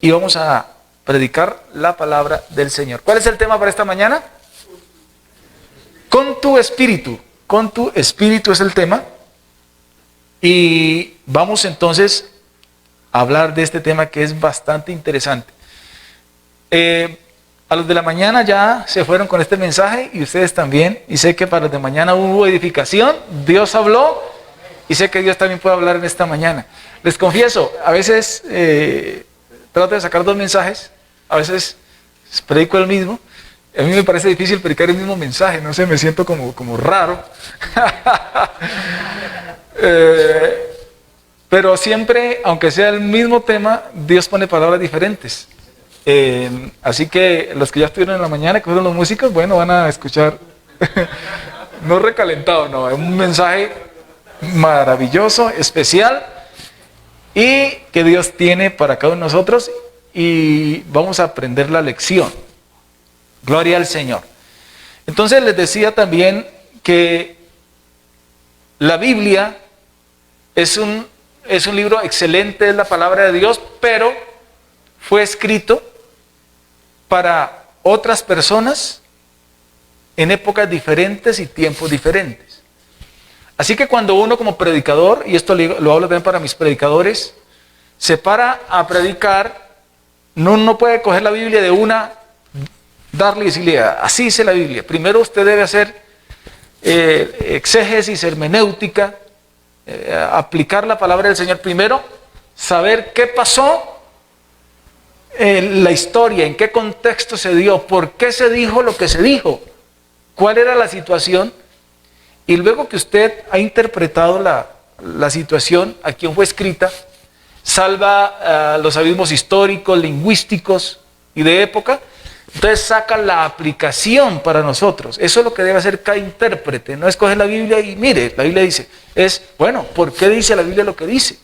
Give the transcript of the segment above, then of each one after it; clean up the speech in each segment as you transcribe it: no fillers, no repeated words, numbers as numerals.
y vamos a predicar la palabra del Señor. ¿Cuál es el tema para esta mañana? Con tu espíritu es el tema. Y vamos entonces a hablar de este tema que es bastante interesante. A los de la mañana ya se fueron con este mensaje y ustedes también. Y sé que para los de mañana hubo edificación, Dios habló y sé que Dios también puede hablar en esta mañana. Les confieso, a veces trato de sacar dos mensajes, a veces predico el mismo. A mí me parece difícil predicar el mismo mensaje, no sé, me siento como raro. Pero siempre, aunque sea el mismo tema, Dios pone palabras diferentes. Así que los que ya estuvieron en la mañana, que fueron los músicos, bueno, van a escuchar, no recalentado, no, es un mensaje maravilloso, especial, y que Dios tiene para cada uno de nosotros, y vamos a aprender la lección. Gloria al Señor. Entonces les decía también que la Biblia es un libro excelente, es la palabra de Dios, pero fue escrito para otras personas en épocas diferentes y tiempos diferentes. Así que cuando uno como predicador, y esto lo hablo también para mis predicadores, se para a predicar, no puede coger la Biblia de una, darle y decirle, así dice la Biblia. Primero usted debe hacer exégesis, hermenéutica, aplicar la palabra del Señor primero, saber qué pasó, la historia, en qué contexto se dio, por qué se dijo lo que se dijo, cuál era la situación, y luego que usted ha interpretado la situación, a quién fue escrita, salva los abismos históricos, lingüísticos y de época, entonces saca la aplicación para nosotros. Eso es lo que debe hacer cada intérprete, no es coger la Biblia y mire, la Biblia dice, bueno, ¿por qué dice la Biblia lo que dice?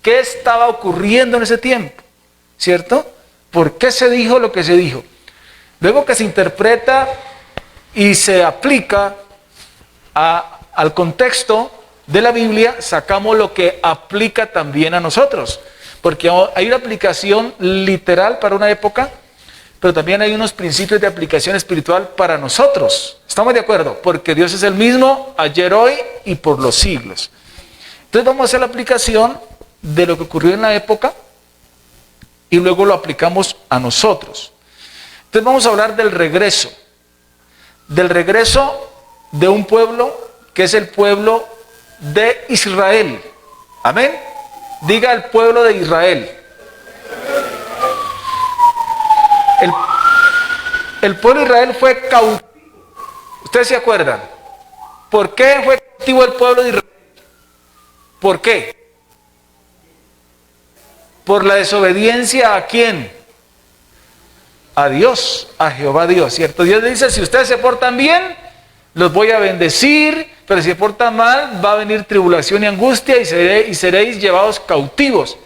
¿Qué estaba ocurriendo en ese tiempo? ¿Cierto? ¿Por qué se dijo lo que se dijo? Luego que se interpreta y se aplica al contexto de la Biblia, sacamos lo que aplica también a nosotros. Porque hay una aplicación literal para una época, pero también hay unos principios de aplicación espiritual para nosotros. ¿Estamos de acuerdo? Porque Dios es el mismo ayer, hoy y por los siglos. Entonces vamos a hacer la aplicación de lo que ocurrió en la época y luego lo aplicamos a nosotros. Entonces vamos a hablar del regreso de un pueblo que es el pueblo de Israel. Amén. Diga el pueblo de Israel. El pueblo de Israel fue cautivo. ¿Ustedes se acuerdan? ¿Por qué fue cautivo el pueblo de Israel? ¿Por qué? Por la desobediencia ¿a quién? A Dios, a Jehová Dios, ¿cierto? Dios le dice, si ustedes se portan bien, los voy a bendecir, pero si se portan mal, va a venir tribulación y angustia y seréis llevados cautivos.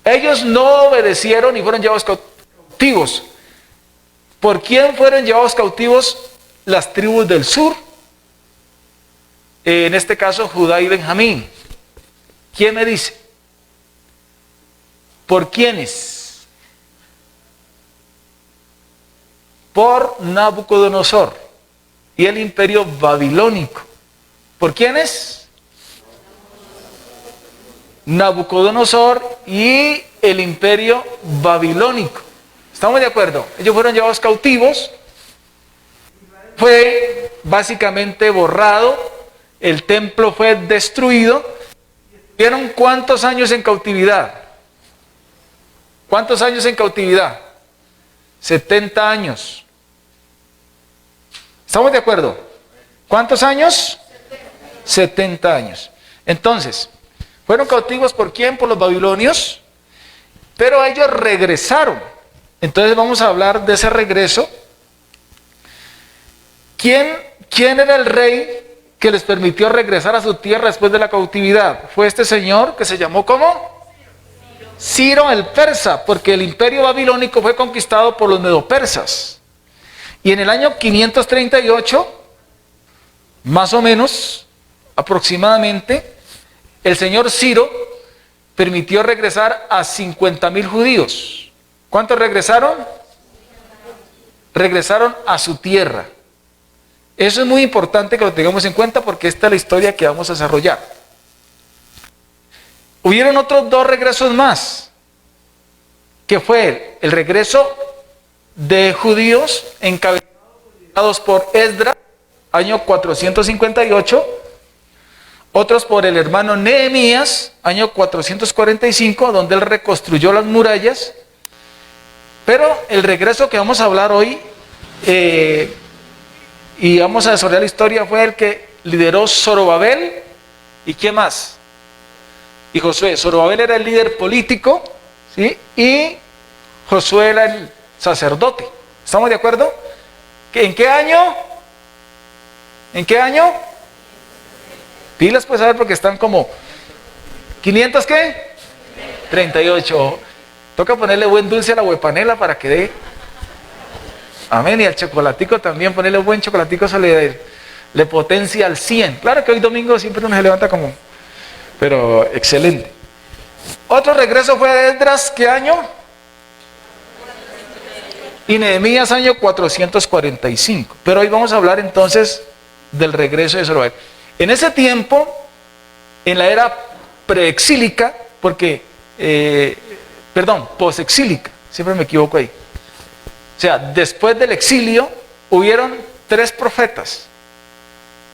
Ellos no obedecieron y fueron llevados cautivos. ¿Por quién fueron llevados cautivos? Las tribus del sur. En este caso, Judá y Benjamín. ¿Quién me dice? ¿Por quiénes? Por Nabucodonosor y el imperio babilónico. ¿Por quiénes? Nabucodonosor y el imperio babilónico. ¿Estamos de acuerdo? Ellos fueron llevados cautivos, fue básicamente borrado, el templo fue destruido. ¿Vieron cuántos años en cautividad? ¿Cuántos años en cautividad? 70 años. ¿Estamos de acuerdo? ¿Cuántos años? 70 años. Entonces, ¿fueron cautivos por quién? Por los babilonios, pero ellos regresaron. Entonces vamos a hablar de ese regreso. ¿Quién era el rey que les permitió regresar a su tierra después de la cautividad? Fue este señor que se llamó ¿cómo? Ciro el persa, porque el imperio babilónico fue conquistado por los medopersas. Y en el año 538, más o menos, aproximadamente, el señor Ciro permitió regresar a 50,000 judíos. ¿Cuántos regresaron? Regresaron a su tierra. Eso es muy importante que lo tengamos en cuenta porque esta es la historia que vamos a desarrollar. Hubieron otros 2 regresos más, que fue el regreso de judíos encabezados por Esdras, año 458, otros por el hermano Nehemías, año 445, donde él reconstruyó las murallas. Pero el regreso que vamos a hablar hoy, y vamos a desarrollar la historia, fue el que lideró Zorobabel, ¿y quién más? Y Josué. Zorobabel era el líder político, ¿sí? Y Josué era el sacerdote. ¿Estamos de acuerdo? ¿En qué año? ¿En qué año? Pilas, pues, a ver, porque están como 500, ¿qué? 38. Toca ponerle buen dulce a la huepanela para que dé. Amén. Y al chocolatico también, ponerle buen chocolatico, eso le potencia al 100. Claro que hoy domingo siempre uno se levanta como... Pero excelente. Otro regreso fue de Esdras, ¿qué año? Y Nehemías, año 445. Pero hoy vamos a hablar entonces del regreso de Zorobabel. En ese tiempo, en la era preexílica, porque, posexílica, siempre me equivoco ahí. O sea, después del exilio, hubieron 3 profetas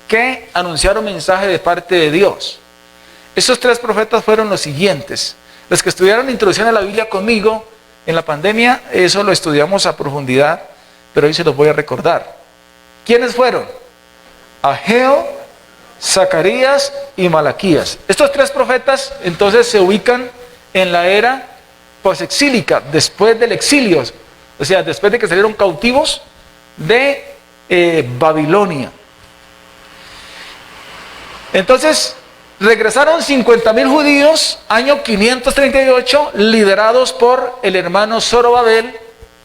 que anunciaron mensaje de parte de Dios. Esos 3 profetas fueron los siguientes. Los que estudiaron introducción a la Biblia conmigo en la pandemia, eso lo estudiamos a profundidad, pero hoy se los voy a recordar. ¿Quiénes fueron? Ageo, Zacarías y Malaquías. Estos 3 profetas entonces se ubican en la era posexílica, después del exilio, o sea, después de que salieron cautivos de Babilonia. Entonces, regresaron 50,000 judíos, año 538, liderados por el hermano Zorobabel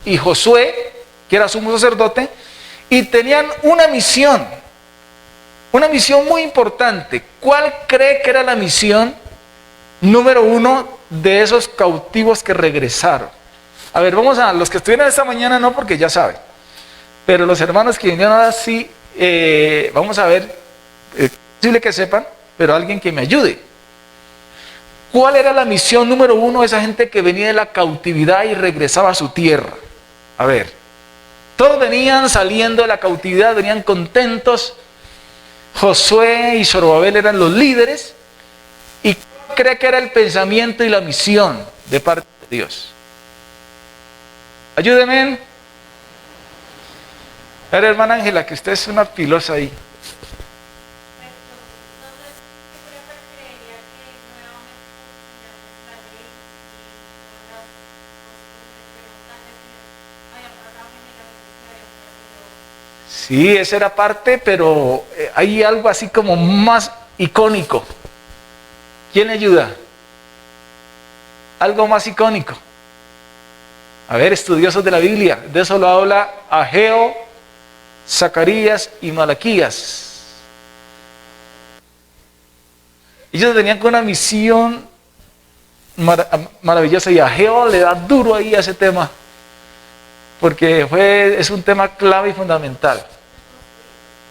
y Josué, que era sumo sacerdote, y tenían una misión muy importante. ¿Cuál cree que era la misión número 1 de esos cautivos que regresaron? A ver, vamos a los que estuvieron esta mañana, no porque ya saben, pero los hermanos que vinieron ahora sí, vamos a ver, es posible que sepan, pero alguien que me ayude. ¿Cuál era la misión número 1 de esa gente que venía de la cautividad y regresaba a su tierra? A ver, todos venían saliendo de la cautividad, venían contentos. Josué y Zorobabel eran los líderes. ¿Y cuál cree que era el pensamiento y la misión de parte de Dios? Ayúdenme. A ver, hermana Ángela, que usted es una pilosa ahí. Sí, esa era parte, pero hay algo así como más icónico. ¿Quién le ayuda? Algo más icónico. A ver, estudiosos de la Biblia, de eso lo habla Ageo, Zacarías y Malaquías. Ellos tenían una misión maravillosa y Ageo le da duro ahí a ese tema, porque es un tema clave y fundamental.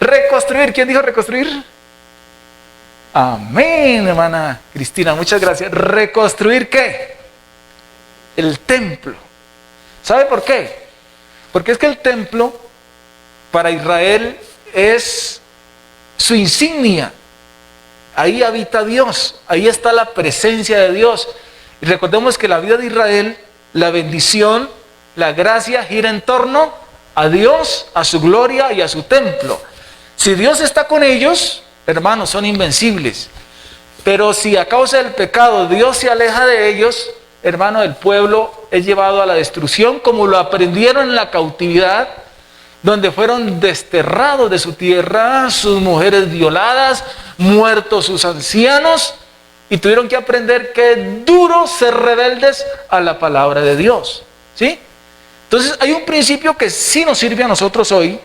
Reconstruir, ¿quién dijo reconstruir? Amén, hermana Cristina, muchas gracias. ¿Reconstruir qué? El templo. ¿Sabe por qué? Porque es que el templo para Israel es su insignia. Ahí habita Dios, ahí está la presencia de Dios. Y recordemos que la vida de Israel, la bendición, la gracia gira en torno a Dios, a su gloria y a su templo. Si Dios está con ellos, hermanos, son invencibles. Pero si a causa del pecado Dios se aleja de ellos, hermano, el pueblo es llevado a la destrucción, como lo aprendieron en la cautividad, donde fueron desterrados de su tierra, sus mujeres violadas, muertos sus ancianos, y tuvieron que aprender que es duro ser rebeldes a la palabra de Dios. ¿Sí? Entonces hay un principio que sí nos sirve a nosotros hoy,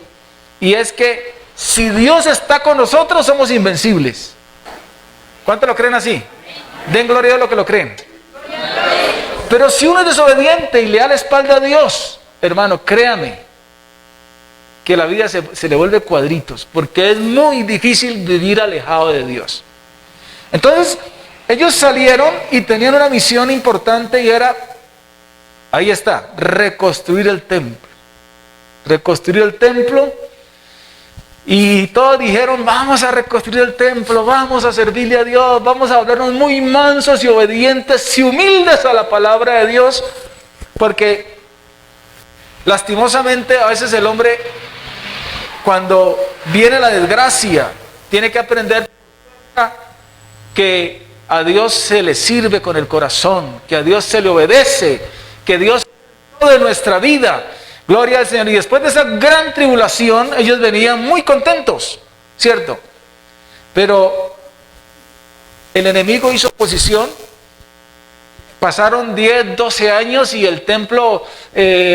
y es que si Dios está con nosotros, somos invencibles. ¿Cuántos lo creen así? Den gloria a los que lo creen. Pero si uno es desobediente y le da la espalda a Dios, hermano, créame que la vida se le vuelve cuadritos, porque es muy difícil vivir alejado de Dios. Entonces, ellos salieron y tenían una misión importante y era, ahí está, reconstruir el templo. Reconstruir el templo. Y todos dijeron, vamos a reconstruir el templo, vamos a servirle a Dios, vamos a volvernos muy mansos y obedientes y humildes a la palabra de Dios, porque lastimosamente a veces el hombre, cuando viene la desgracia, tiene que aprender que a Dios se le sirve con el corazón, que a Dios se le obedece, que Dios es todo de nuestra vida. Gloria al Señor. Y después de esa gran tribulación, ellos venían muy contentos, ¿cierto? Pero el enemigo hizo oposición. Pasaron 10, 12 años y el templo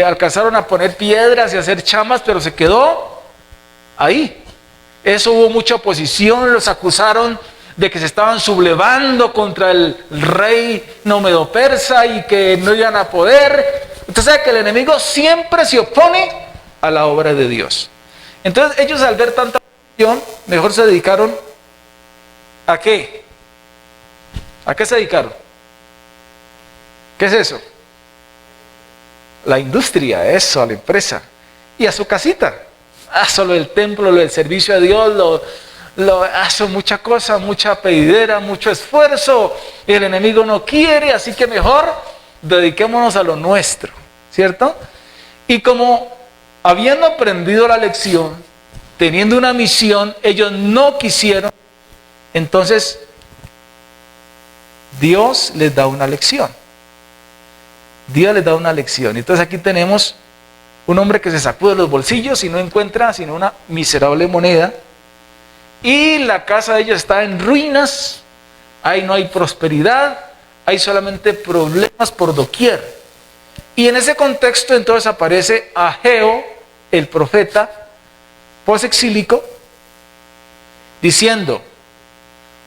alcanzaron a poner piedras y hacer chamas, pero se quedó ahí. Eso hubo mucha oposición, los acusaron de que se estaban sublevando contra el rey medo-persa y que no iban a poder. Usted sabe que el enemigo siempre se opone a la obra de Dios. Entonces ellos, al ver tanta oposición, mejor se dedicaron ¿a qué? ¿A qué se dedicaron? ¿Qué es eso? La industria, eso, a la empresa. Y a su casita. Solo el templo, lo del servicio a Dios, son mucha cosa, mucha pedidera, mucho esfuerzo. Y el enemigo no quiere, así que mejor dediquémonos a lo nuestro, ¿cierto? Y como habiendo aprendido la lección, teniendo una misión, ellos no quisieron, entonces Dios les da una lección. Dios les da una lección. Entonces aquí tenemos un hombre que se sacude los bolsillos y no encuentra sino una miserable moneda. Y la casa de ellos está en ruinas, ahí no hay prosperidad, hay solamente problemas por doquier. Y en ese contexto entonces aparece Ageo, el profeta posexílico, diciendo,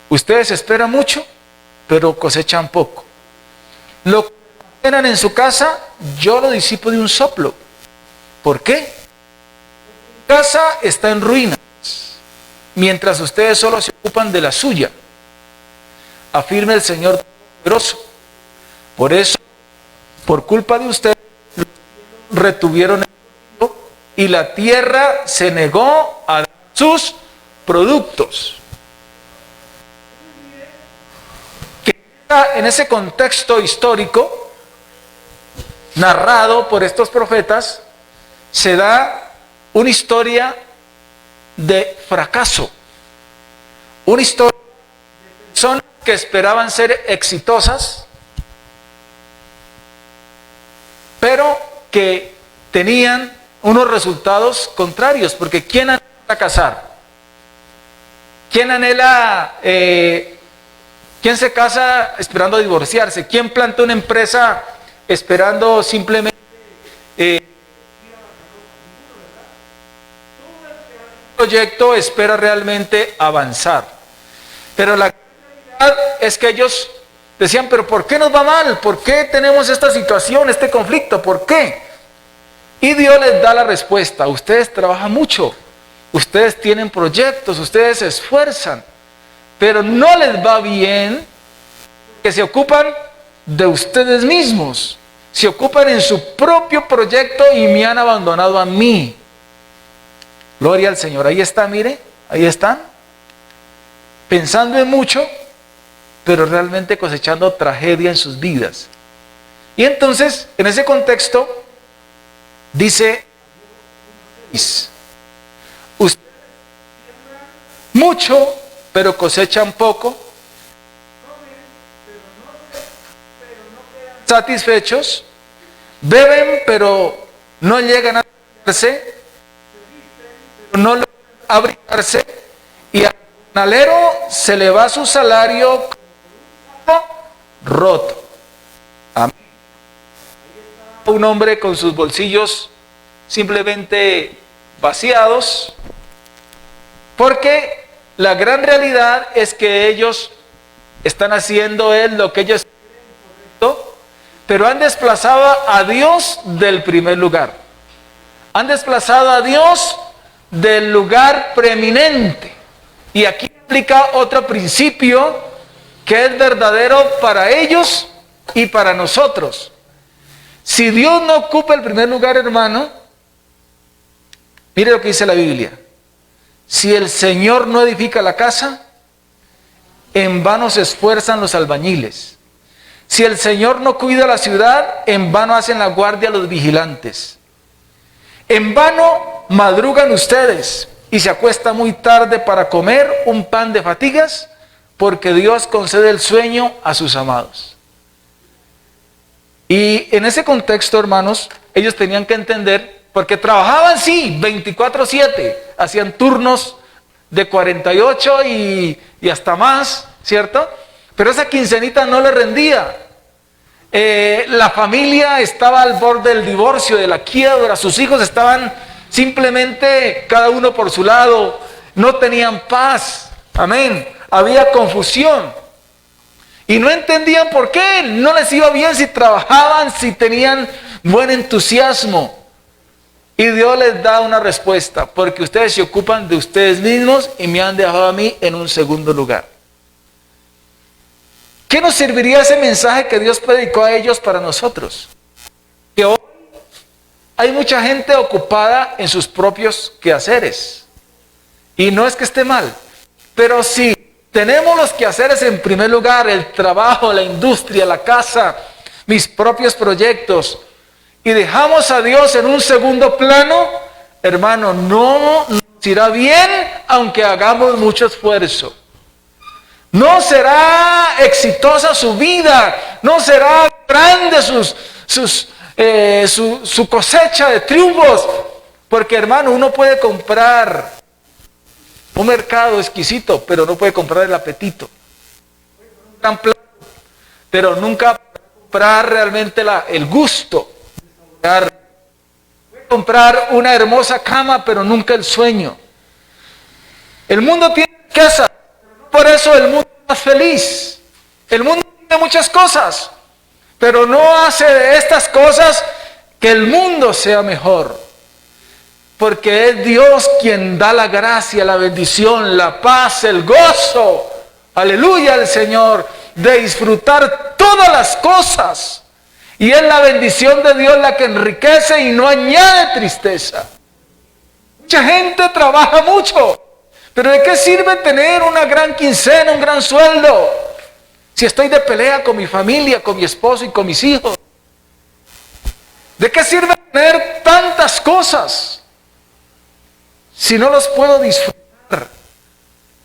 ustedes esperan mucho, pero cosechan poco. Lo que esperan en su casa, yo lo disipo de un soplo. ¿Por qué? Mi casa está en ruinas, mientras ustedes solo se ocupan de la suya. Afirma el Señor poderoso. Por eso, por culpa de ustedes, retuvieron el mundo y la tierra se negó a dar sus productos. En ese contexto histórico, narrado por estos profetas, se da una historia de fracaso. Una historia de personas que esperaban ser exitosas, pero que tenían unos resultados contrarios, porque ¿quién anhela fracasar? ¿Quién anhela, quién se casa esperando divorciarse? ¿Quién planta una empresa esperando simplemente un proyecto espera realmente avanzar? Pero la realidad es que ellos decían, pero ¿por qué nos va mal? ¿Por qué tenemos esta situación, este conflicto? ¿Por qué? Y Dios les da la respuesta. Ustedes trabajan mucho, ustedes tienen proyectos, ustedes se esfuerzan, pero no les va bien, que se ocupan de ustedes mismos, se ocupan en su propio proyecto y me han abandonado a mí. Gloria al Señor. Ahí está, mire, ahí están, pensando en mucho, pero realmente cosechando tragedia en sus vidas. Y entonces, en ese contexto, dice, ustedes mucho, pero cosechan poco, satisfechos, beben, pero no llegan a abrigarse, no logran abrigarse, y al jornalero se le va su salario roto. Amén. Un hombre con sus bolsillos simplemente vaciados, porque la gran realidad es que ellos están haciendo lo que ellos quieren, pero han desplazado a Dios del primer lugar. Han desplazado a Dios del lugar preeminente. Y aquí aplica otro principio que es verdadero para ellos y para nosotros. Si Dios no ocupa el primer lugar, hermano, mire lo que dice la Biblia. Si el Señor no edifica la casa, en vano se esfuerzan los albañiles. Si el Señor no cuida la ciudad, en vano hacen la guardia los vigilantes. En vano madrugan ustedes y se acuestan muy tarde para comer un pan de fatigas, porque Dios concede el sueño a sus amados. Y en ese contexto, hermanos, ellos tenían que entender, porque trabajaban, sí, 24/7, hacían turnos de 48 y hasta más, ¿cierto? Pero esa quincenita no le rendía. La familia estaba al borde del divorcio, de la quiebra, sus hijos estaban simplemente cada uno por su lado, no tenían paz, amén, había confusión. Y no entendían por qué, no les iba bien si trabajaban, si tenían buen entusiasmo. Y Dios les da una respuesta, porque ustedes se ocupan de ustedes mismos y me han dejado a mí en un segundo lugar. ¿Qué nos serviría ese mensaje que Dios predicó a ellos para nosotros? Que hoy hay mucha gente ocupada en sus propios quehaceres. Y no es que esté mal, pero si tenemos los quehaceres en primer lugar, el trabajo, la industria, la casa, mis propios proyectos, y dejamos a Dios en un segundo plano, hermano, no nos irá bien aunque hagamos mucho esfuerzo. No será exitosa su vida, no será grande su cosecha de triunfos, porque hermano, uno puede comprar un mercado exquisito, pero no puede comprar el apetito. Un gran plato, pero nunca comprar realmente el gusto. Puede comprar una hermosa cama, pero nunca el sueño. El mundo tiene riqueza, por eso el mundo es más feliz. El mundo tiene muchas cosas, pero no hace de estas cosas que el mundo sea mejor. Porque es Dios quien da la gracia, la bendición, la paz, el gozo, aleluya al Señor, de disfrutar todas las cosas. Y es la bendición de Dios la que enriquece y no añade tristeza. Mucha gente trabaja mucho, pero ¿de qué sirve tener una gran quincena, un gran sueldo, si estoy de pelea con mi familia, con mi esposo y con mis hijos? ¿De qué sirve tener tantas cosas si no los puedo disfrutar,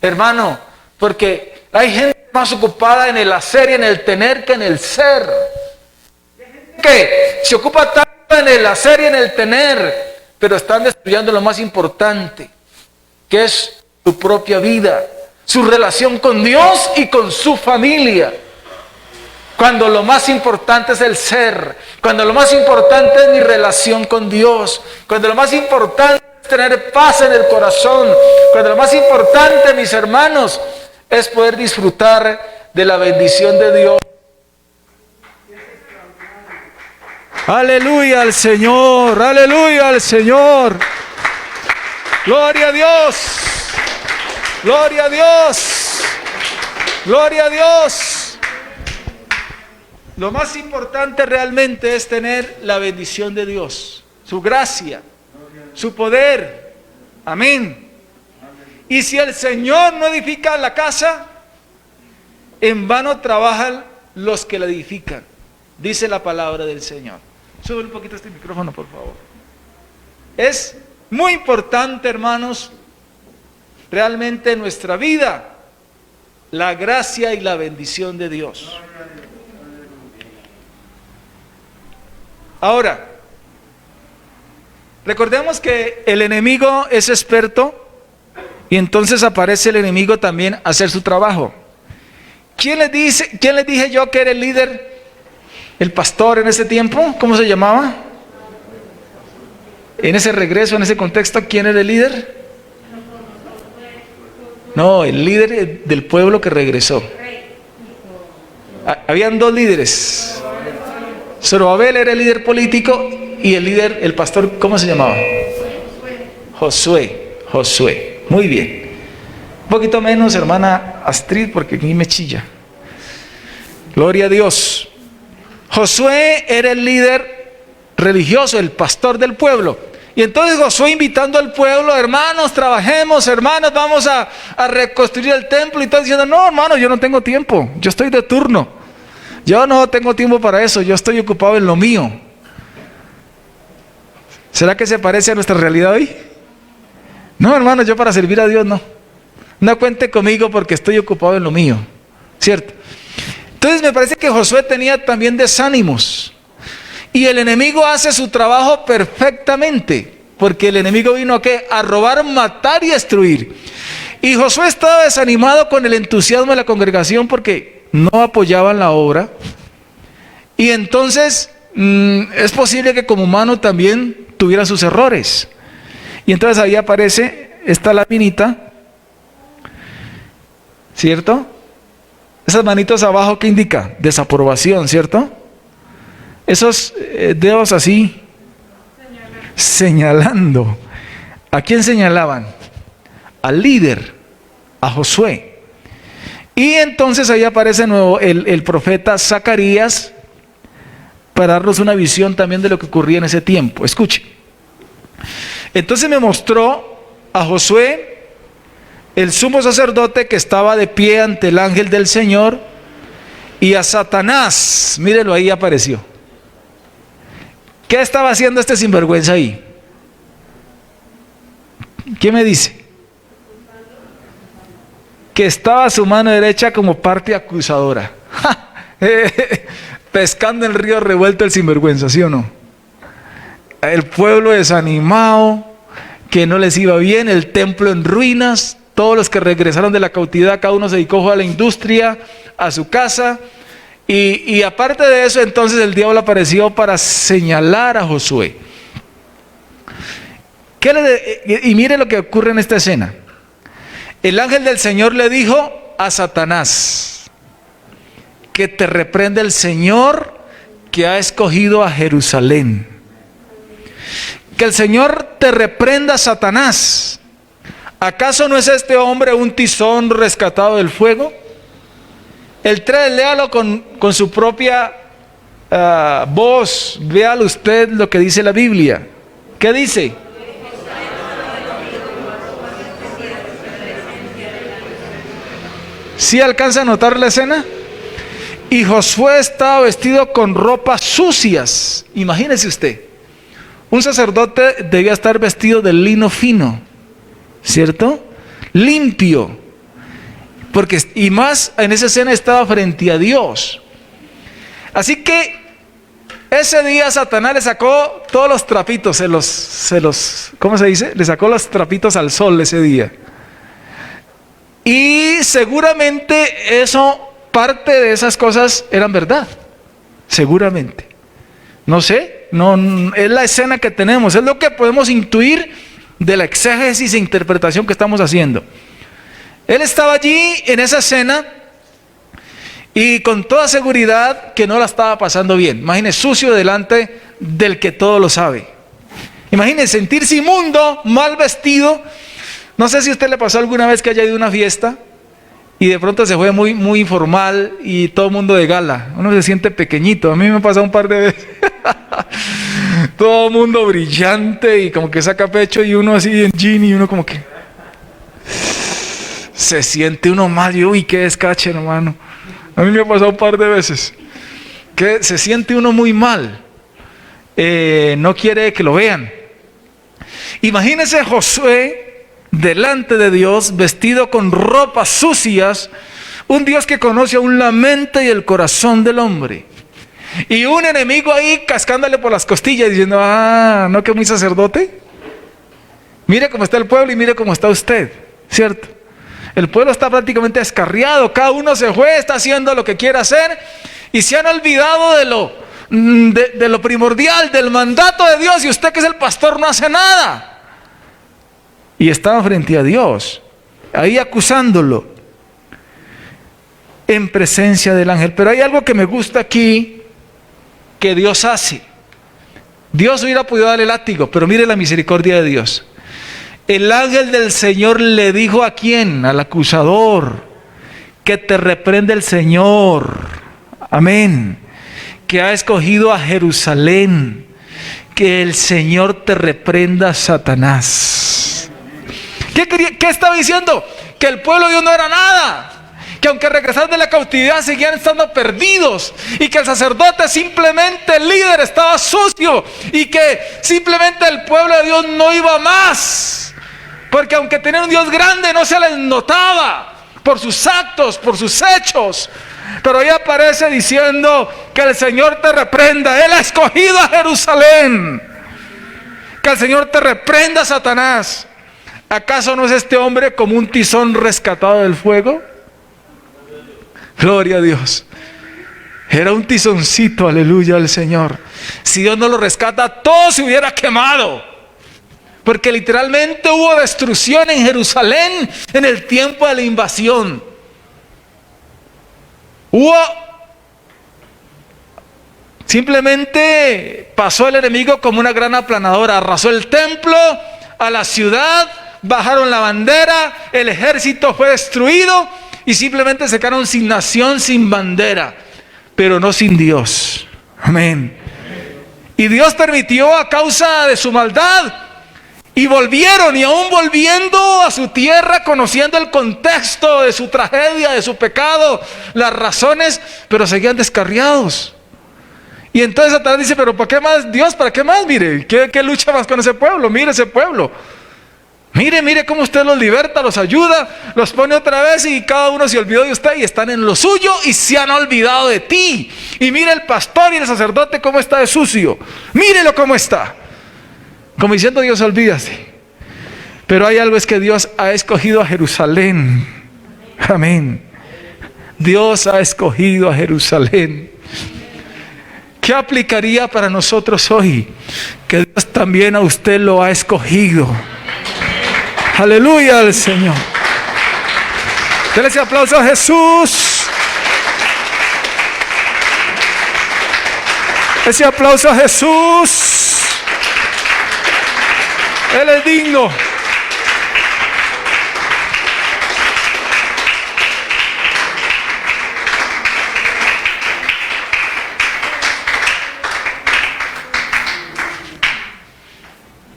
hermano? Porque hay gente más ocupada en el hacer y en el tener que en el ser. Hay gente que se ocupa tanto en el hacer y en el tener, pero están destruyendo lo más importante, que es su propia vida, su relación con Dios y con su familia. Cuando lo más importante es el ser, cuando lo más importante es mi relación con Dios, cuando lo más importante es tener paz en el corazón, cuando lo más importante, mis hermanos, es poder disfrutar de la bendición de Dios. Aleluya al Señor, aleluya al Señor. Gloria a Dios, gloria a Dios, gloria a Dios. Lo más importante realmente es tener la bendición de Dios, su gracia, su poder. Amén. Y si el Señor no edifica la casa, en vano trabajan los que la edifican, dice la palabra del Señor. Sube un poquito este micrófono, por favor. Es muy importante, hermanos, realmente en nuestra vida, la gracia y la bendición de Dios. Ahora, recordemos que el enemigo es experto y entonces aparece el enemigo también a hacer su trabajo. ¿Quién les dije yo que era el líder, el pastor en ese tiempo? ¿Cómo se llamaba? En ese regreso, en ese contexto, ¿quién era el líder? No, el líder del pueblo que regresó. Habían dos líderes. Zorobabel era el líder político y el pastor, ¿cómo se llamaba? Josué. Muy bien. Un poquito menos, hermana Astrid, porque aquí me chilla. Gloria a Dios. Josué era el líder religioso, el pastor del pueblo. Y entonces Josué invitando al pueblo, hermanos, trabajemos, hermanos, vamos a reconstruir el templo. Y está diciendo, no, hermano, yo no tengo tiempo, yo estoy de turno. Yo no tengo tiempo para eso, yo estoy ocupado en lo mío. ¿Será que se parece a nuestra realidad hoy? No, hermano, yo para servir a Dios no. No cuente conmigo porque estoy ocupado en lo mío, ¿cierto? Entonces me parece que Josué tenía también desánimos. Y el enemigo hace su trabajo perfectamente, porque el enemigo vino ¿a qué? A robar, matar y destruir. Y Josué estaba desanimado con el entusiasmo de la congregación porque no apoyaban la obra. Y entonces es posible que como humano también tuviera sus errores. Y entonces ahí aparece esta laminita, ¿cierto? Esas manitos abajo, ¿qué indica? Desaprobación, ¿cierto? Esos dedos así, señalando. ¿A quién señalaban? Al líder, a Josué. Y entonces ahí aparece de nuevo el profeta Zacarías para darnos una visión también de lo que ocurría en ese tiempo. Escuche. Entonces me mostró a Josué, el sumo sacerdote que estaba de pie ante el ángel del Señor, y a Satanás. Mírelo, ahí apareció. ¿Qué estaba haciendo este sinvergüenza ahí? ¿Qué me dice? Que estaba a su mano derecha como parte acusadora. Pescando en el río revuelto el sinvergüenza, ¿sí o no? El pueblo desanimado, que no les iba bien, el templo en ruinas, todos los que regresaron de la cautividad, cada uno se dedicó a la industria, a su casa. Y aparte de eso, entonces el diablo apareció para señalar a Josué. Y mire lo que ocurre en esta escena. El ángel del Señor le dijo a Satanás: que te reprenda el Señor que ha escogido a Jerusalén. Que el Señor te reprenda, Satanás. ¿Acaso no es este hombre un tizón rescatado del fuego? El 3, léalo con su propia voz. Véalo usted lo que dice la Biblia. ¿Qué dice? ¿Sí alcanza a notar la escena? Y Josué estaba vestido con ropas sucias. Imagínese usted. Un sacerdote debía estar vestido de lino fino, ¿cierto? Limpio. Porque, y más en esa escena estaba frente a Dios. Así que ese día Satanás le sacó todos los trapitos, ¿cómo se dice? Le sacó los trapitos al sol ese día. Y seguramente parte de esas cosas eran verdad. Seguramente. No sé, no, es la escena que tenemos, es lo que podemos intuir de la exégesis e interpretación que estamos haciendo. Él estaba allí en esa escena y con toda seguridad que no la estaba pasando bien. Imagínese, sucio delante del que todo lo sabe. Imagínese sentirse inmundo, mal vestido. No sé si a usted le pasó alguna vez que haya ido a una fiesta y de pronto se fue muy, muy informal y todo el mundo de gala. Uno se siente pequeñito. A mí me ha pasado un par de veces. Todo el mundo brillante y como que saca pecho y uno así en jean y uno como que se siente uno mal. Y uy, qué descache, hermano. A mí me ha pasado un par de veces que se siente uno muy mal. No quiere que lo vean. Imagínese Josué delante de Dios, vestido con ropas sucias, un Dios que conoce aún la mente y el corazón del hombre, y un enemigo ahí cascándole por las costillas diciendo: no, que muy sacerdote, mire cómo está el pueblo y mire cómo está usted, ¿cierto? El pueblo está prácticamente descarriado, cada uno se fue, está haciendo lo que quiere hacer y se han olvidado de lo primordial, del mandato de Dios, y usted que es el pastor no hace nada. Y estaba frente a Dios, ahí acusándolo, en presencia del ángel. Pero hay algo que me gusta aquí, que Dios hace. Dios hubiera podido darle látigo, pero mire la misericordia de Dios. El ángel del Señor le dijo ¿a quién? Al acusador, que te reprende el Señor. Amén. Que ha escogido a Jerusalén. Que el Señor te reprenda, Satanás. ¿Qué estaba diciendo? Que el pueblo de Dios no era nada. Que aunque regresaran de la cautividad seguían estando perdidos, y que el sacerdote, simplemente el líder, estaba sucio, y que simplemente el pueblo de Dios no iba más, porque aunque tenían un Dios grande no se les notaba por sus actos, por sus hechos. Pero ahí aparece diciendo que el Señor te reprenda. Él ha escogido a Jerusalén. Que el Señor te reprenda, Satanás. ¿Acaso no es este hombre como un tizón rescatado del fuego? Gloria a Dios. Era un tizoncito, aleluya al Señor. Si Dios no lo rescata, todo se hubiera quemado. Porque literalmente hubo destrucción en Jerusalén en el tiempo de la invasión. Simplemente pasó el enemigo como una gran aplanadora. Arrasó el templo, a la ciudad, bajaron la bandera, el ejército fue destruido. Y simplemente se quedaron sin nación, sin bandera, pero no sin Dios. Amén. Y Dios permitió a causa de su maldad. Y volvieron, y aún volviendo a su tierra, conociendo el contexto de su tragedia, de su pecado, las razones, pero seguían descarriados. Y entonces Satanás dice, pero ¿para qué más Dios? ¿Para qué más? Mire, ¿qué lucha más con ese pueblo? Mire ese pueblo. Mire cómo usted los liberta, los ayuda, los pone otra vez y cada uno se olvidó de usted y están en lo suyo y se han olvidado de ti. Y mire el pastor y el sacerdote cómo está de sucio. Mírelo cómo está. Como diciendo Dios, olvídase. Pero hay algo, es que Dios ha escogido a Jerusalén. Amén. Dios ha escogido a Jerusalén. ¿Qué aplicaría para nosotros hoy? Que Dios también a usted lo ha escogido. Aleluya al Señor. Denle ese aplauso a Jesús. Ese aplauso a Jesús. Él es digno.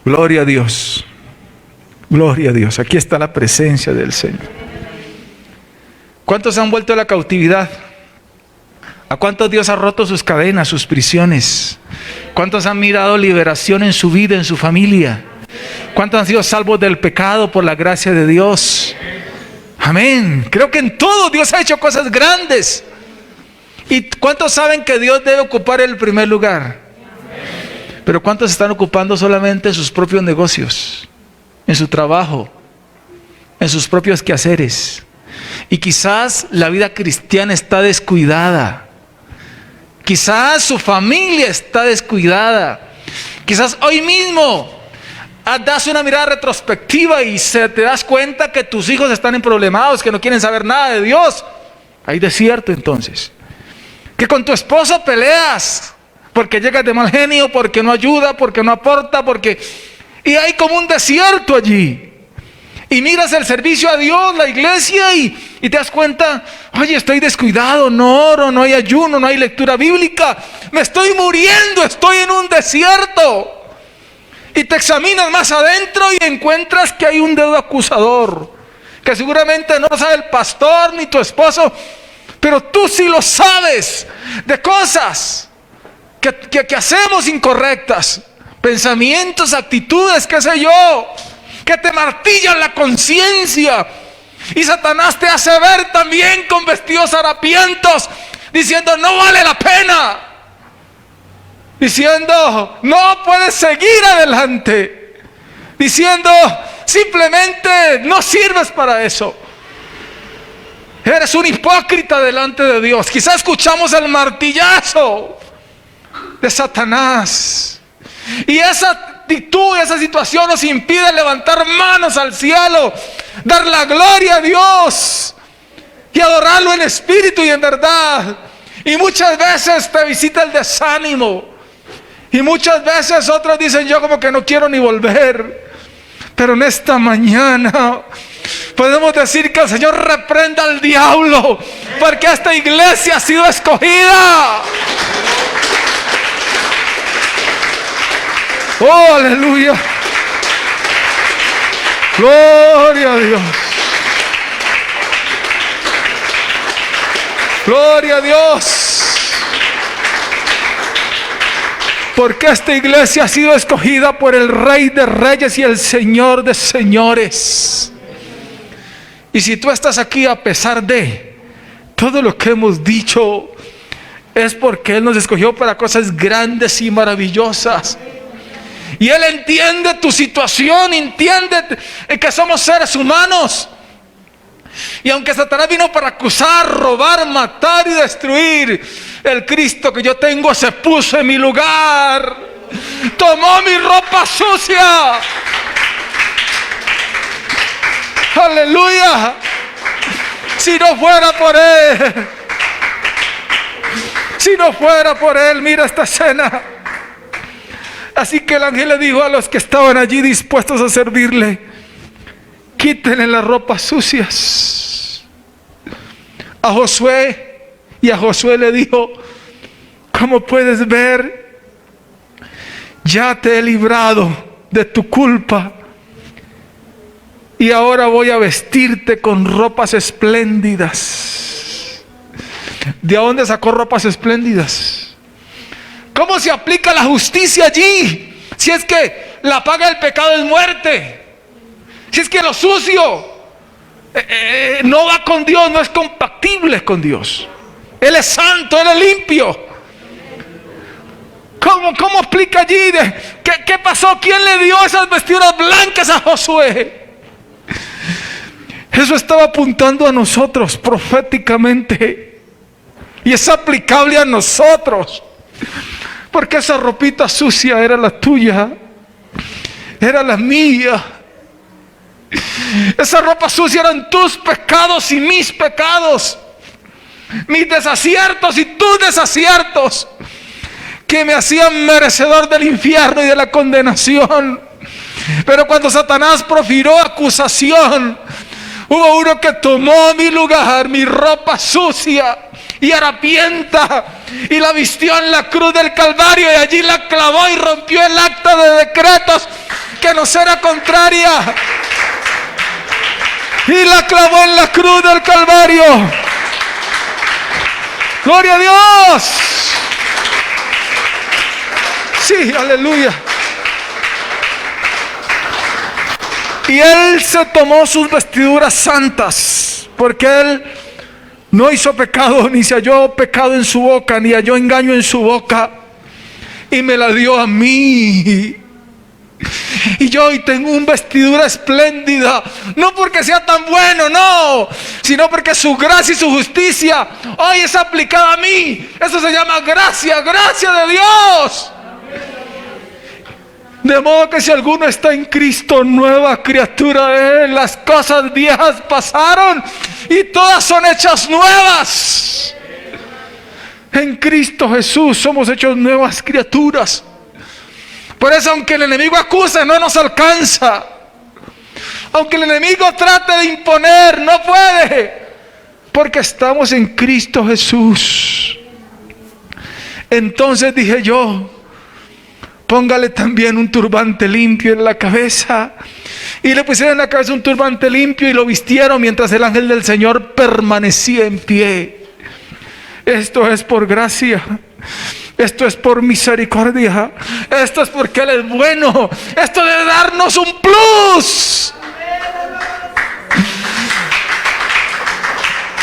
Gloria a Dios. Gloria a Dios. Aquí está la presencia del Señor. ¿Cuántos han vuelto a la cautividad? ¿A cuántos Dios ha roto sus cadenas, sus prisiones? ¿Cuántos han mirado liberación en su vida, en su familia? ¿Cuántos han sido salvos del pecado por la gracia de Dios? Amén. Creo que en todo Dios ha hecho cosas grandes. ¿Y cuántos saben que Dios debe ocupar el primer lugar? Pero ¿cuántos están ocupando solamente sus propios negocios? En su trabajo, en sus propios quehaceres. Y quizás la vida cristiana está descuidada. Quizás su familia está descuidada. Quizás hoy mismo das una mirada retrospectiva y te das cuenta que tus hijos están emproblemados, que no quieren saber nada de Dios. Hay desierto entonces. Que con tu esposo peleas porque llegas de mal genio, porque no ayuda, porque no aporta, y hay como un desierto allí. Y miras el servicio a Dios, la iglesia, y te das cuenta, oye, estoy descuidado, no oro, no hay ayuno, no hay lectura bíblica, me estoy muriendo, estoy en un desierto. Y te examinas más adentro y encuentras que hay un dedo acusador, que seguramente no lo sabe el pastor ni tu esposo, pero tú sí lo sabes, de cosas que hacemos incorrectas, pensamientos, actitudes, qué sé yo, que te martillan la conciencia. Y Satanás te hace ver también con vestidos harapientos, diciendo no vale la pena, diciendo no puedes seguir adelante, diciendo simplemente no sirves para eso, eres un hipócrita delante de Dios. Quizás escuchamos el martillazo de Satanás, y esa actitud, esa situación nos impide levantar manos al cielo, dar la gloria a Dios y adorarlo en espíritu y en verdad. Y muchas veces te visita el desánimo. Y muchas veces otros dicen, yo como que no quiero ni volver. Pero en esta mañana podemos decir que el Señor reprenda al diablo, porque esta iglesia ha sido escogida. Oh, aleluya. Gloria a Dios. Gloria a Dios. Porque esta iglesia ha sido escogida por el Rey de Reyes y el Señor de Señores. Y si tú estás aquí a pesar de todo lo que hemos dicho, es porque Él nos escogió para cosas grandes y maravillosas. Y Él entiende tu situación, entiende que somos seres humanos. Y aunque Satanás vino para acusar, robar, matar y destruir, el Cristo que yo tengo se puso en mi lugar, tomó mi ropa sucia. Aleluya. Si no fuera por Él, si no fuera por Él, mira esta escena. Así que el ángel le dijo a los que estaban allí dispuestos a servirle: quítenle las ropas sucias a Josué. Y a Josué le dijo: como puedes ver, ya te he librado de tu culpa, y ahora voy a vestirte con ropas espléndidas. ¿De dónde sacó ropas espléndidas? ¿Cómo se aplica la justicia allí? Si es que la paga del pecado es muerte. Si es que lo sucio no va con Dios, no es compatible con Dios. Él es santo, Él es limpio. ¿Cómo aplica allí? ¿Qué pasó? ¿Quién le dio esas vestiduras blancas a Josué? Eso estaba apuntando a nosotros proféticamente. Y es aplicable a nosotros. Porque esa ropita sucia era la tuya, era la mía. Esa ropa sucia eran tus pecados y mis pecados, mis desaciertos y tus desaciertos, que me hacían merecedor del infierno y de la condenación. Pero cuando Satanás profirió acusación, hubo uno que tomó mi lugar, mi ropa sucia y harapienta, y la vistió en la cruz del Calvario, y allí la clavó y rompió el acta de decretos que nos era contraria, y la clavó en la cruz del Calvario. Gloria a Dios. Sí, aleluya. Y Él se tomó sus vestiduras santas, porque Él no hizo pecado, ni se halló pecado en su boca, ni halló engaño en su boca, y me la dio a mí. Y yo hoy tengo una vestidura espléndida, no porque sea tan bueno, no, sino porque su gracia y su justicia hoy es aplicada a mí. Eso se llama gracia, gracia de Dios. De modo que si alguno está en Cristo, nueva criatura es. Las cosas viejas pasaron y todas son hechas nuevas. En Cristo Jesús somos hechos nuevas criaturas. Por eso, aunque el enemigo acuse, no nos alcanza. Aunque el enemigo trate de imponer, no puede, porque estamos en Cristo Jesús. Entonces dije yo: póngale también un turbante limpio en la cabeza. Y le pusieron en la cabeza un turbante limpio y lo vistieron mientras el ángel del Señor permanecía en pie. Esto es por gracia. Esto es por misericordia. Esto es porque Él es bueno. Esto debe darnos un plus.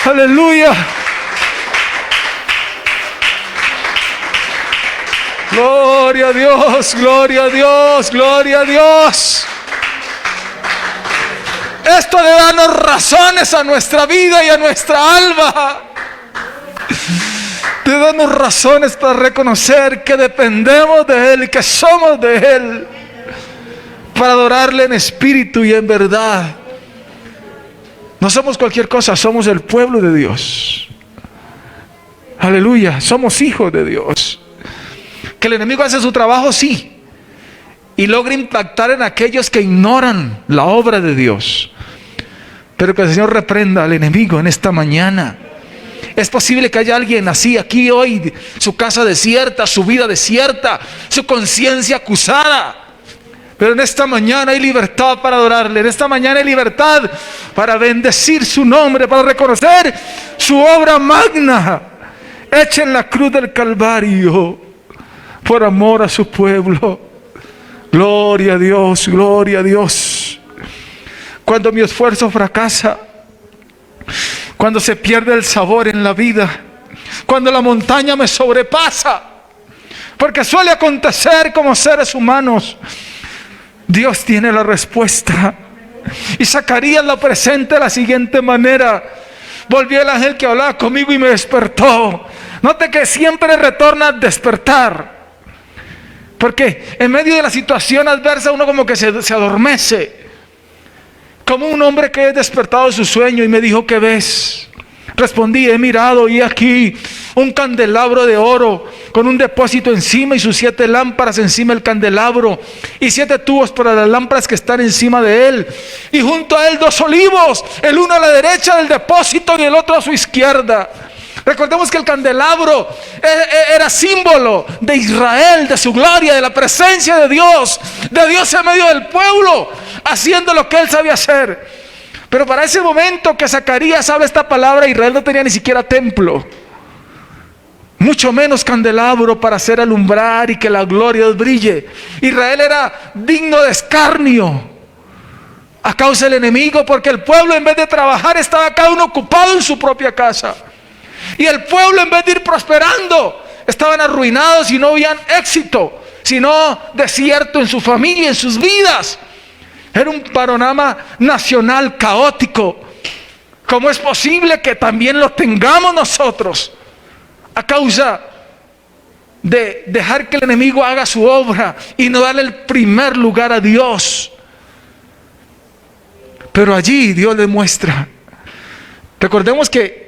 Aleluya. Gloria a Dios, gloria a Dios, gloria a Dios. Esto debe darnos razones a nuestra vida y a nuestra alma. Debe darnos razones para reconocer que dependemos de Él y que somos de Él, para adorarle en espíritu y en verdad. No somos cualquier cosa, somos el pueblo de Dios. Aleluya, somos hijos de Dios. Que el enemigo hace su trabajo, sí, y logra impactar en aquellos que ignoran la obra de Dios. Pero que el Señor reprenda al enemigo en esta mañana. Es posible que haya alguien así aquí hoy, su casa desierta, su vida desierta, su conciencia acusada. Pero en esta mañana hay libertad para adorarle. En esta mañana hay libertad para bendecir su nombre, para reconocer su obra magna hecha en la cruz del Calvario por amor a su pueblo. Gloria a Dios, gloria a Dios. Cuando mi esfuerzo fracasa, cuando se pierde el sabor en la vida, cuando la montaña me sobrepasa, porque suele acontecer como seres humanos, Dios tiene la respuesta. Y Zacarías la presenta de la siguiente manera: volvió el ángel que hablaba conmigo y me despertó. Note que siempre retorna a despertar, porque en medio de la situación adversa uno como que se adormece, como un hombre que es despertado de su sueño. Y me dijo: ¿qué ves? Respondí: he mirado y aquí un candelabro de oro con un depósito encima y sus 7 lámparas encima del candelabro y 7 tubos para las lámparas que están encima de él, y junto a él 2 olivos, el uno a la derecha del depósito y el otro a su izquierda. Recordemos que el candelabro era símbolo de Israel, de su gloria, de la presencia de Dios en medio del pueblo, haciendo lo que él sabía hacer. Pero para ese momento que Zacarías habla esta palabra, Israel no tenía ni siquiera templo, mucho menos candelabro para hacer alumbrar y que la gloria de Dios brille. Israel era digno de escarnio a causa del enemigo, porque el pueblo, en vez de trabajar, estaba cada uno ocupado en su propia casa. Y el pueblo, en vez de ir prosperando, estaban arruinados y no habían éxito, sino desierto en su familia, en sus vidas. Era un panorama nacional caótico. ¿Cómo es posible que también lo tengamos nosotros a causa de dejar que el enemigo haga su obra y no darle el primer lugar a Dios? Pero allí Dios le muestra. Recordemos que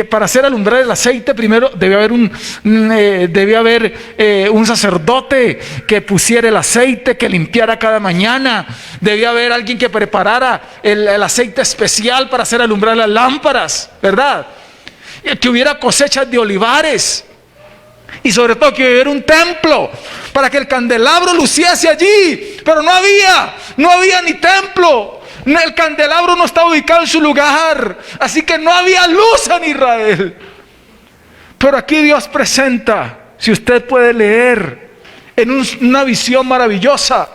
para hacer alumbrar el aceite primero debía haber un sacerdote que pusiera el aceite, que limpiara cada mañana. Debía haber alguien que preparara el aceite especial para hacer alumbrar las lámparas, ¿verdad? Y que hubiera cosechas de olivares, y sobre todo que hubiera un templo para que el candelabro luciese allí. Pero no había ni templo. El candelabro no estaba ubicado en su lugar, así que no había luz en Israel. Pero aquí Dios presenta, si usted puede leer, en una visión maravillosa,